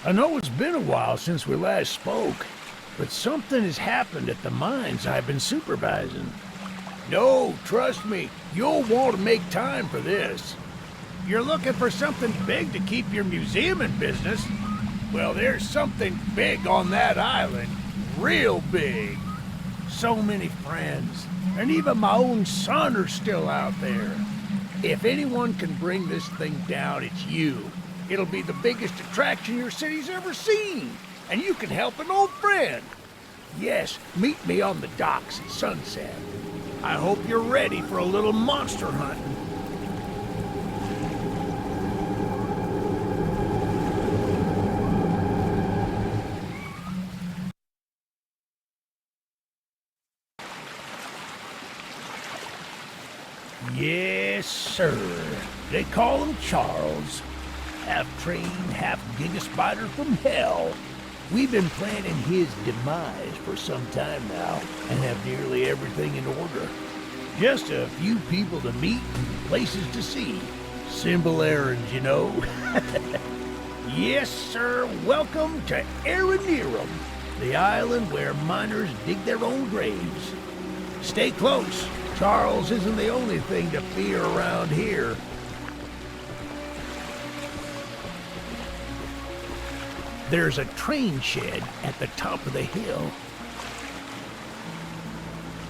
I know it's been a while since we last spoke, but something has happened at the mines I've been supervising. No, trust me, you'll want to make time for this. You're looking for something big to keep your museum in business? Well, there's something big on that island. Real big. So many friends, and even my own son are still out there. If anyone can bring this thing down, it's you. It'll be the biggest attraction your city's ever seen, and you can help an old friend. Yes, meet me on the docks at sunset. I hope you're ready for a little monster hunting. Yes, sir. They call him Charles. Half-trained, half-giga spider from hell. We've been planning his demise for some time now, and have nearly everything in order. Just a few people to meet and places to see. Simple errands, you know. Yes, sir. Welcome to KRISHANU'S, the island where miners dig their own graves. Stay close. Charles isn't the only thing to fear around here. There's a train shed at the top of the hill.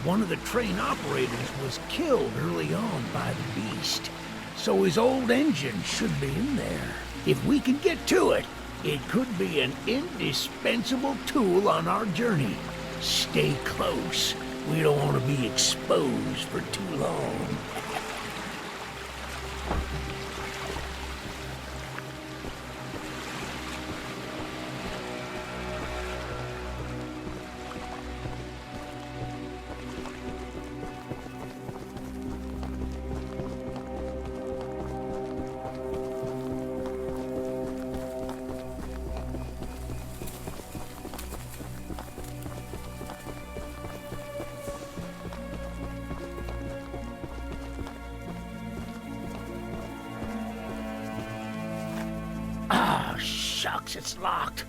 One of the train operators was killed early on by the beast, so his old engine should be in there. If we can get to it, it could be an indispensable tool on our journey. Stay close. We don't want to be exposed for too long. Shucks, it's locked.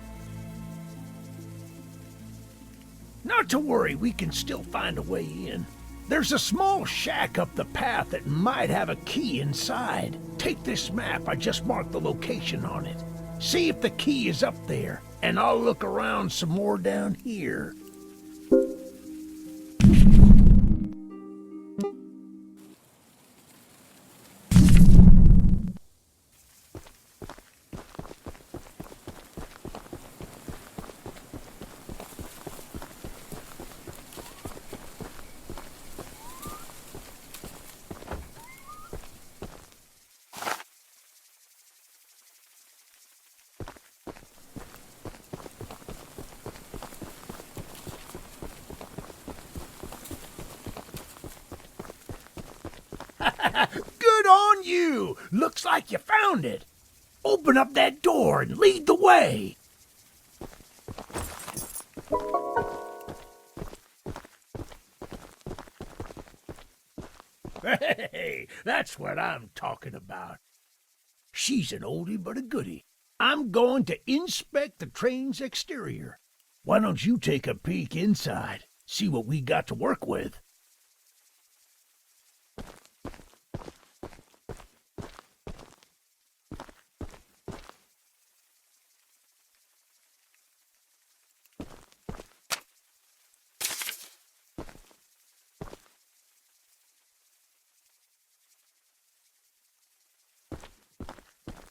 Not to worry, we can still find a way in. There's a small shack up the path that might have a key inside. Take this map, I just marked the location on it. See if the key is up there, and I'll look around some more down here. Good on you! Looks like you found it. Open up that door and lead the way. Hey, that's what I'm talking about. She's an oldie but a goodie. I'm going to inspect the train's exterior. Why don't you take a peek inside, see what we got to work with?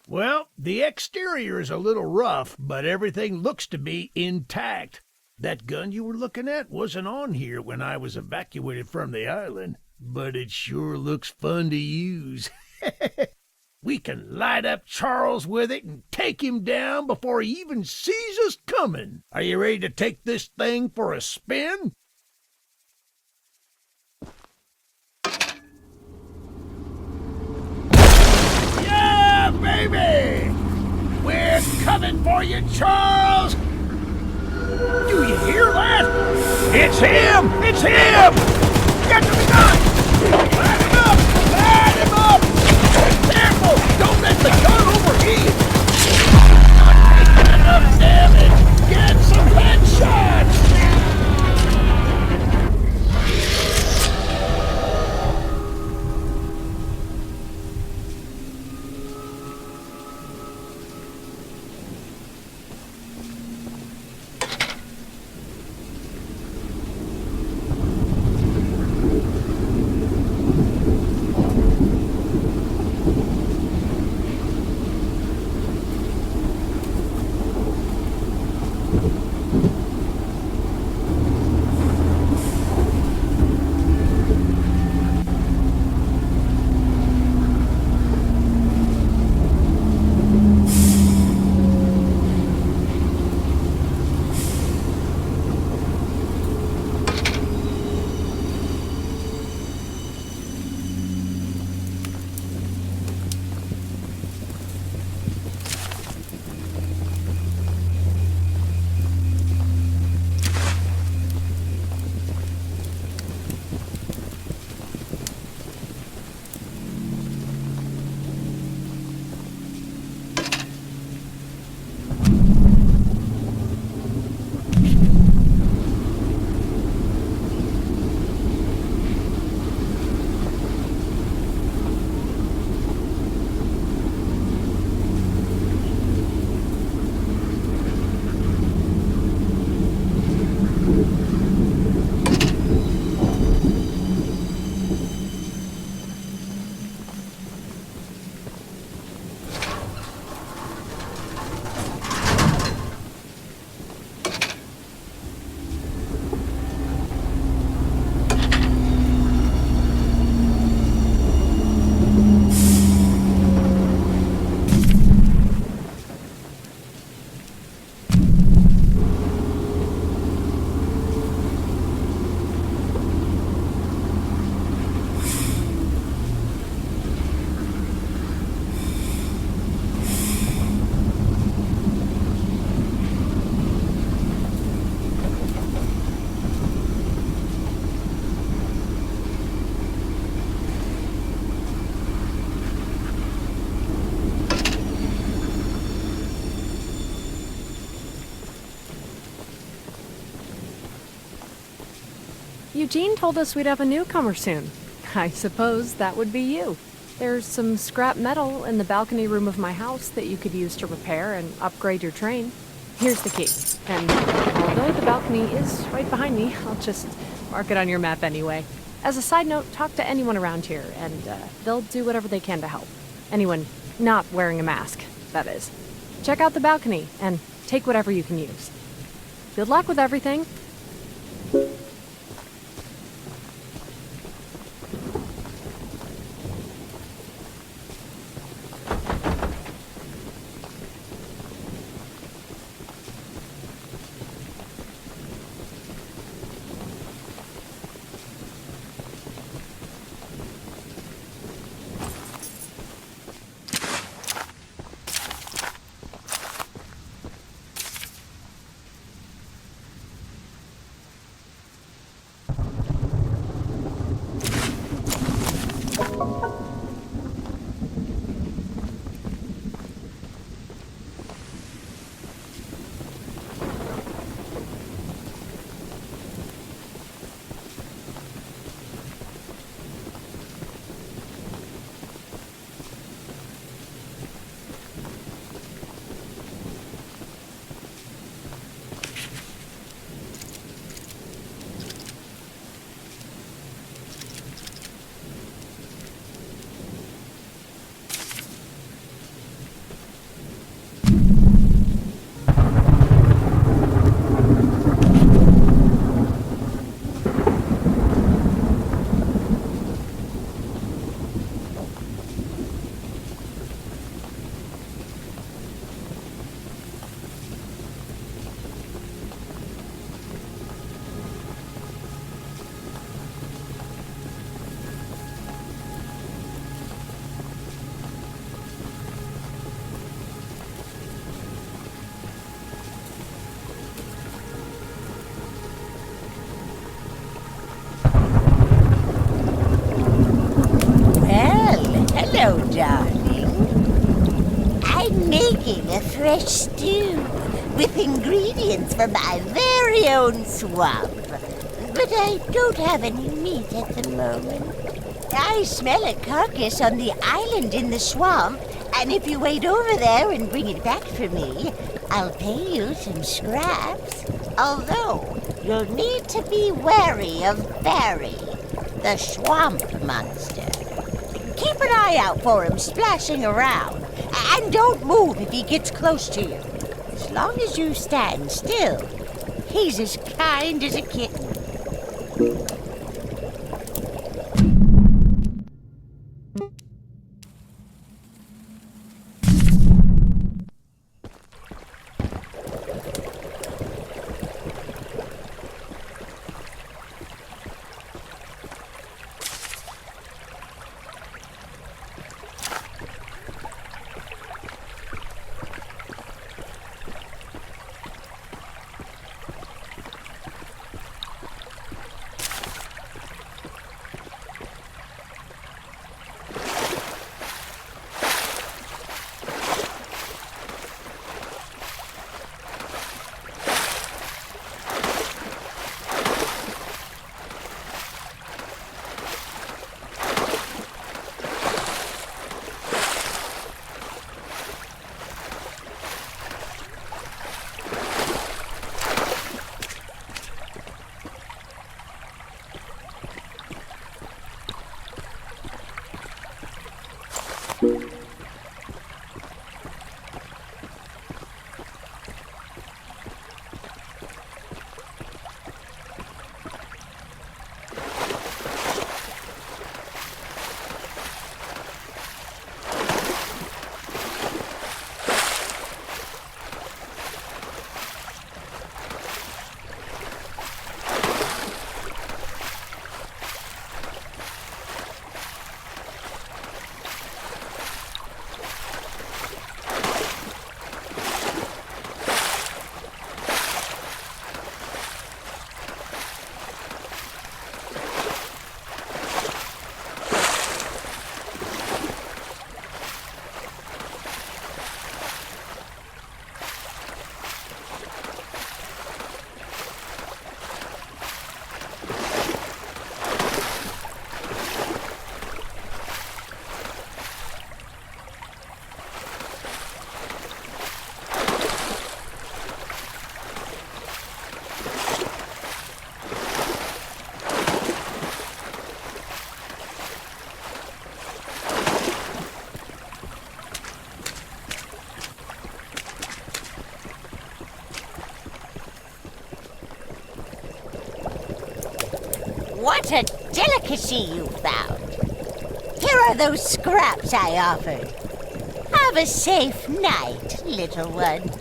Well, the exterior is a little rough, but everything looks to be intact. That gun you were looking at wasn't on here when I was evacuated from the island, but it sure looks fun to use. We can light up Charles with it and take him down before he even sees us coming. Are you ready to take this thing for a spin? Baby! We're coming for you, Charles! Do you hear that? It's him! It's him! Get to the gun! Light him up! Light him up! Careful! Don't let the gun overheat! Not taking enough Eugene told us we'd have a newcomer soon. I suppose that would be you. There's some scrap metal in the balcony room of my house that you could use to repair and upgrade your train. Here's the key. And although the balcony is right behind me, I'll just mark it on your map anyway. As a side note, talk to anyone around here, and they'll do whatever they can to help. Anyone not wearing a mask, that is. Check out the balcony, and take whatever you can use. Good luck with everything. Hello, darling. I'm making a fresh stew with ingredients from my very own swamp. But I don't have any meat at the moment. I smell a carcass on the island in the swamp, and if you wait over there and bring it back for me, I'll pay you some scraps. Although, you'll need to be wary of Barry, the swamp monster. Keep an eye out for him splashing around, and don't move if he gets close to you. As long as you stand still, he's as kind as a kitten. what a delicacy you found. Here are those scraps I offered. Have a safe night, little one.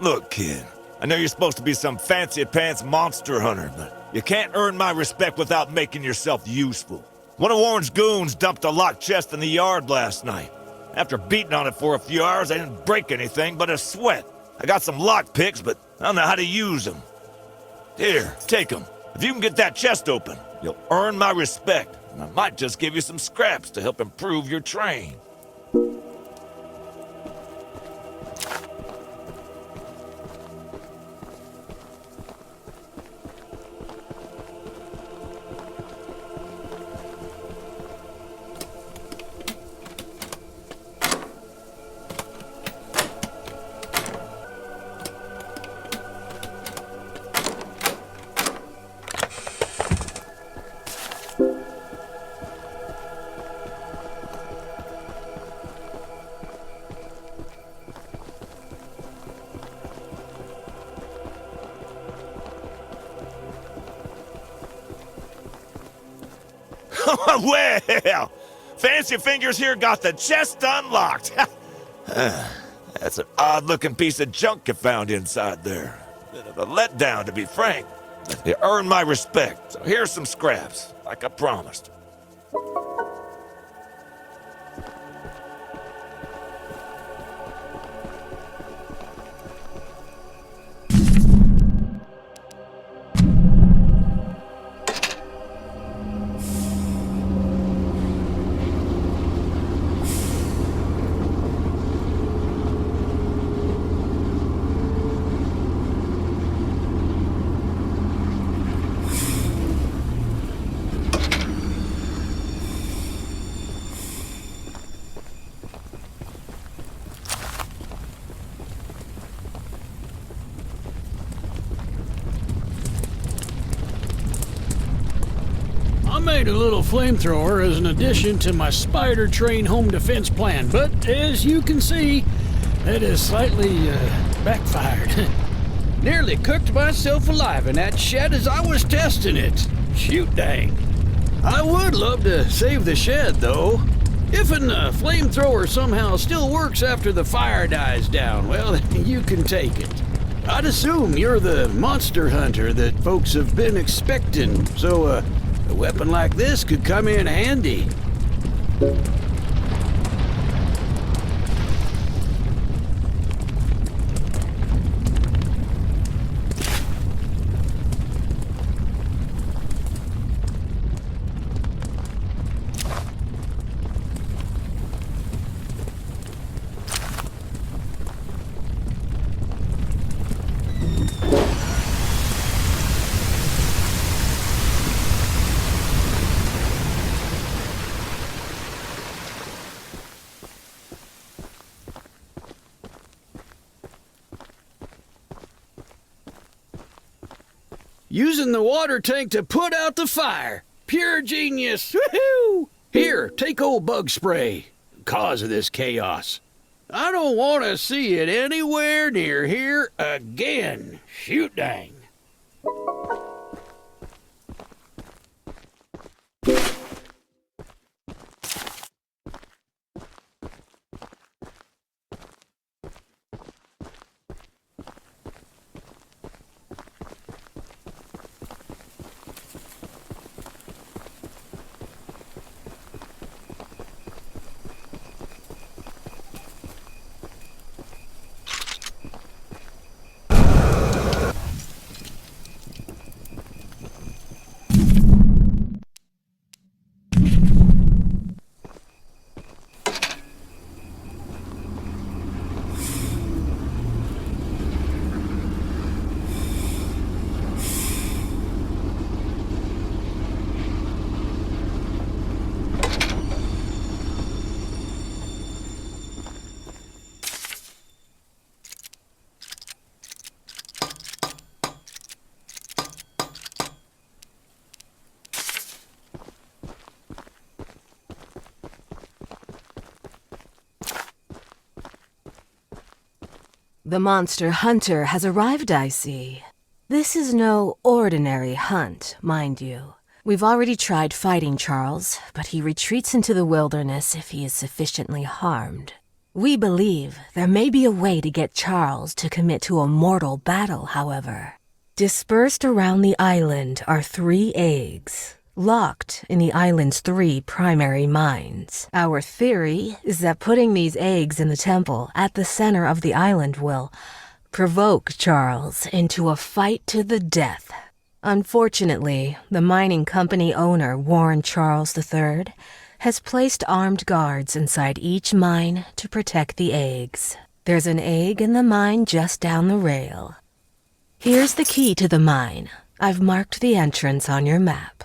Look, kid, I know you're supposed to be some fancy-pants monster hunter, but you can't earn my respect without making yourself useful. One of Warren's goons dumped a locked chest in the yard last night. After beating on it for a few hours, I didn't break anything but a sweat. I got some lock picks, but I don't know how to use them. Here, take them. If you can get that chest open, you'll earn my respect, and I might just give you some scraps to help improve your train. Well, Fancy Fingers here got the chest unlocked. That's an odd-looking piece of junk you found inside there. Bit of a letdown, to be frank. You earned my respect, so here's some scraps, like I promised. I made a little flamethrower as an addition to my spider train home defense plan, but as you can see, that has slightly backfired. Nearly cooked myself alive in that shed as I was testing it. Shoot dang. I would love to save the shed, though. If a flamethrower somehow still works after the fire dies down, well, you can take it. I'd assume you're the monster hunter that folks have been expecting, so a weapon like this could come in handy. Using the water tank to put out the fire. Pure genius. Woohoo! Here, take old bug spray. Cause of this chaos. I don't want to see it anywhere near here again. Shoot dang. The monster hunter has arrived, I see. This is no ordinary hunt, mind you. We've already tried fighting Charles, but he retreats into the wilderness if he is sufficiently harmed. We believe there may be a way to get Charles to commit to a mortal battle, however. Dispersed around the island are 3 eggs, locked in the island's 3 primary mines. Our theory is that putting these eggs in the temple at the center of the island will provoke Charles into a fight to the death. Unfortunately, the mining company owner, Warren Charles III, has placed armed guards inside each mine to protect the eggs. There's an egg in the mine just down the rail. Here's the key to the mine. I've marked the entrance on your map.